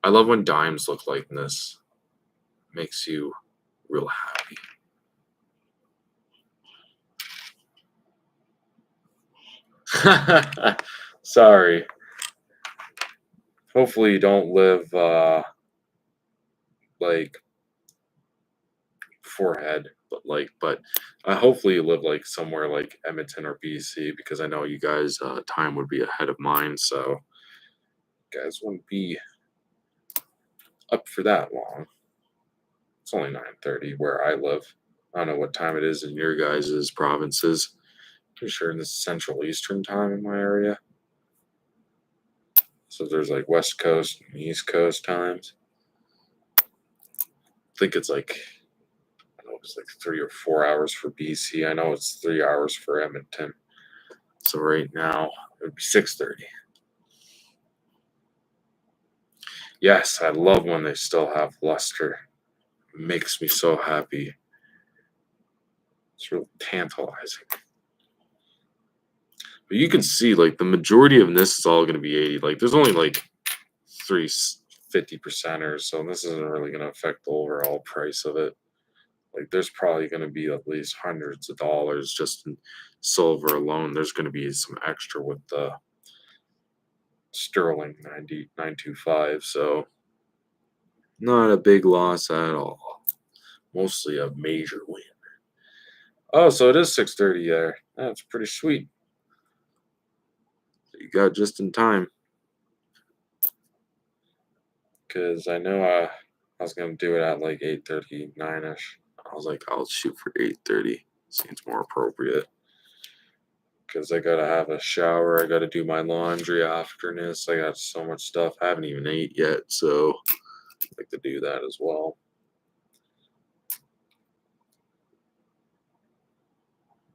I love when dimes look like this. Makes you real happy. Sorry. Hopefully you don't live like forehead, but hopefully you live like somewhere like Edmonton or BC, because I know you guys time would be ahead of mine, so you guys wouldn't be up for that long. It's only 9:30 where I live. I don't know what time it is in your guys' provinces. Pretty sure in the Central Eastern time in my area. So there's like West Coast and East Coast times. I think it's like, I don't know, it's like 3 or 4 hours for BC. I know it's 3 hours for Edmonton. So right now it would be 6:30. Yes, I love when they still have luster. It makes me so happy. It's real tantalizing. But you can see like the majority of this is all going to be 80. Like there's only like 3 50%ers, so this isn't really going to affect the overall price of it. Like there's probably going to be at least hundreds of dollars just in silver alone. There's going to be some extra with the sterling 925, so not a big loss at all. Mostly a major win. Oh, so it is 6:30 there. That's pretty sweet. You got just in time. Because I know I was going to do it at like 8:39ish. I was like, I'll shoot for 8:30. Seems more appropriate. Because I got to have a shower. I got to do my laundry after this. I got so much stuff. I haven't even ate yet, so I'd like to do that as well.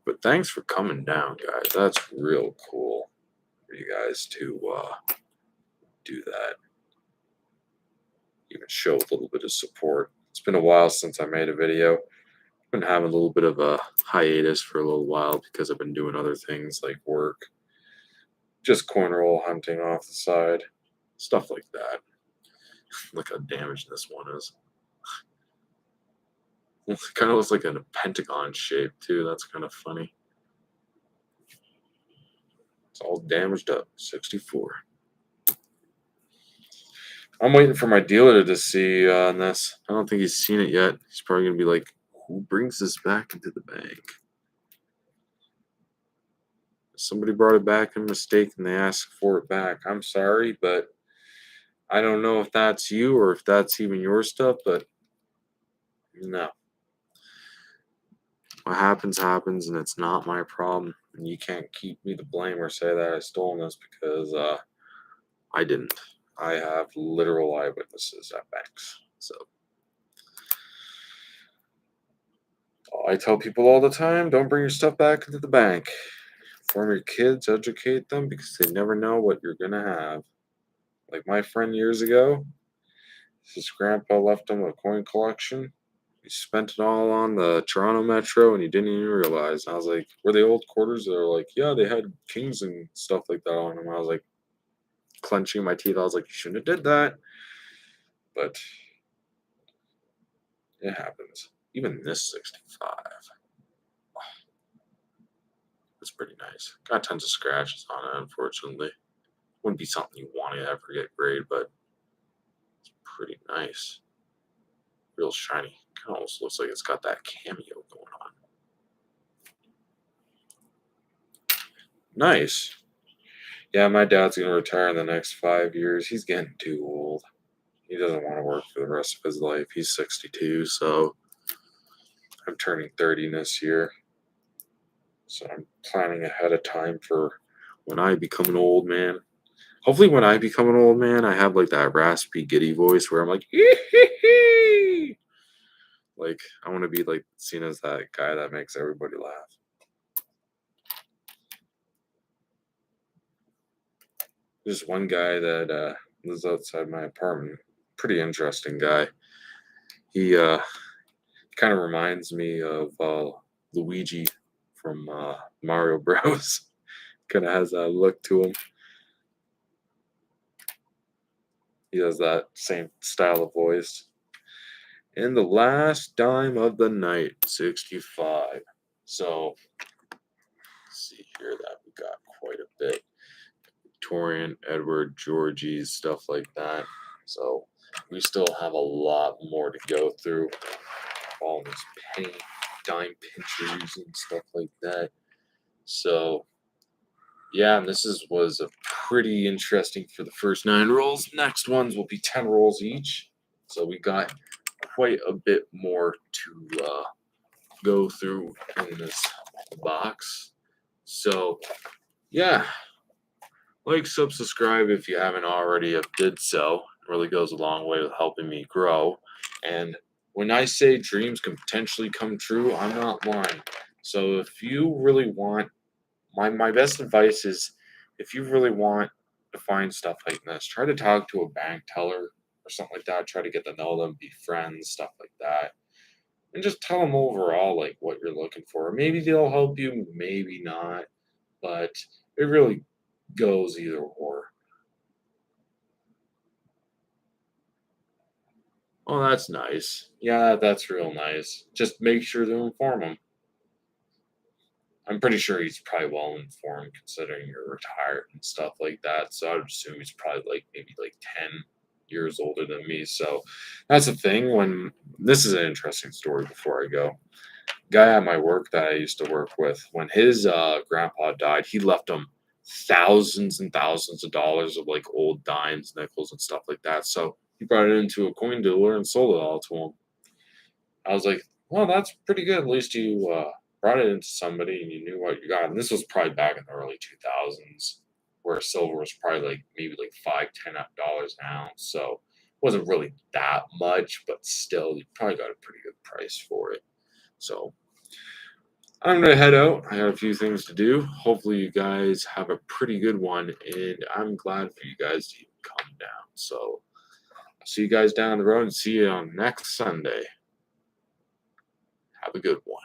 But thanks for coming down, guys. That's real cool for you guys to do that. Even show a little bit of support. It's been a while since I made a video. I've been having a little bit of a hiatus for a little while because I've been doing other things like work, just cornhole hunting off the side, stuff like that. Look how damaged this one is. It kind of looks like a pentagon shape too. That's kind of funny. It's all damaged up. 64. I'm waiting for my dealer to see on this. I don't think he's seen it yet. He's probably gonna be like, "Who brings this back into the bank?" Somebody brought it back in mistake and they asked for it back. I'm sorry, but I don't know if that's you or if that's even your stuff, but no. What happens, happens, and it's not my problem. And you can't keep me to blame or say that I stole this because I didn't. I have literal eyewitnesses at banks. So I tell people all the time, don't bring your stuff back into the bank. Inform your kids, educate them because they never know what you're gonna have. Like my friend years ago, his grandpa left him a coin collection. He spent it all on the Toronto Metro and he didn't even realize. I was like, were they old quarters? They were like, yeah, they had kings and stuff like that on them. I was like, clenching my teeth. I was like, you shouldn't have did that. But it happens. Even this 65. It's pretty nice. Got tons of scratches on it, unfortunately. Wouldn't be something you want to ever get grade, but it's pretty nice. Real shiny. Kind of almost looks like it's got that cameo going on. Nice. Yeah, my dad's going to retire in the next 5 years. He's getting too old. He doesn't want to work for the rest of his life. He's 62, so I'm turning 30 this year. So I'm planning ahead of time for when I become an old man. Hopefully, when I become an old man, I have like that raspy, giddy voice where I'm like, "Ee-hee-hee." Like I want to be like seen as that guy that makes everybody laugh. There's one guy that lives outside my apartment. Pretty interesting guy. He kind of reminds me of Luigi from Mario Bros. Kind of has that look to him. He has that same style of voice. And the last dime of the night, 65. So, let's see here that we got quite a bit. Victorian, Edward, Georgie's, stuff like that. So, we still have a lot more to go through. All these penny dime pinchers and stuff like that. So, yeah, and was a pretty interesting for the first 9 rolls. Next ones will be 10 rolls each. So we got quite a bit more to go through in this box. So, yeah, like, subscribe if you haven't already did so. It really goes a long way with helping me grow. And when I say dreams can potentially come true, I'm not lying. So if you really want, my best advice is if you really want to find stuff like this, try to talk to a bank teller or something like that. Try to get to know them, be friends, stuff like that. And just tell them overall like what you're looking for. Maybe they'll help you, maybe not, but it really goes either or. Oh, that's nice. Yeah, that's real nice. Just make sure to inform him. I'm pretty sure he's probably well informed considering you're retired and stuff like that. So I would assume he's probably like maybe like 10 years older than me. So that's the thing. When this is an interesting story before I go. Guy at my work that I used to work with, when his grandpa died, he left him thousands and thousands of dollars of like old dimes, nickels, and stuff like that. So he brought it into a coin dealer and sold it all to him. I was like, well, that's pretty good. At least you brought it into somebody and you knew what you got. And this was probably back in the early 2000s, where silver was probably like maybe like $5, $10 an ounce. So it wasn't really that much, but still, you probably got a pretty good price for it. So I'm gonna head out. I got a few things to do. Hopefully, you guys have a pretty good one, and I'm glad for you guys to even come down. So, I'll see you guys down the road and see you on next Sunday. Have a good one.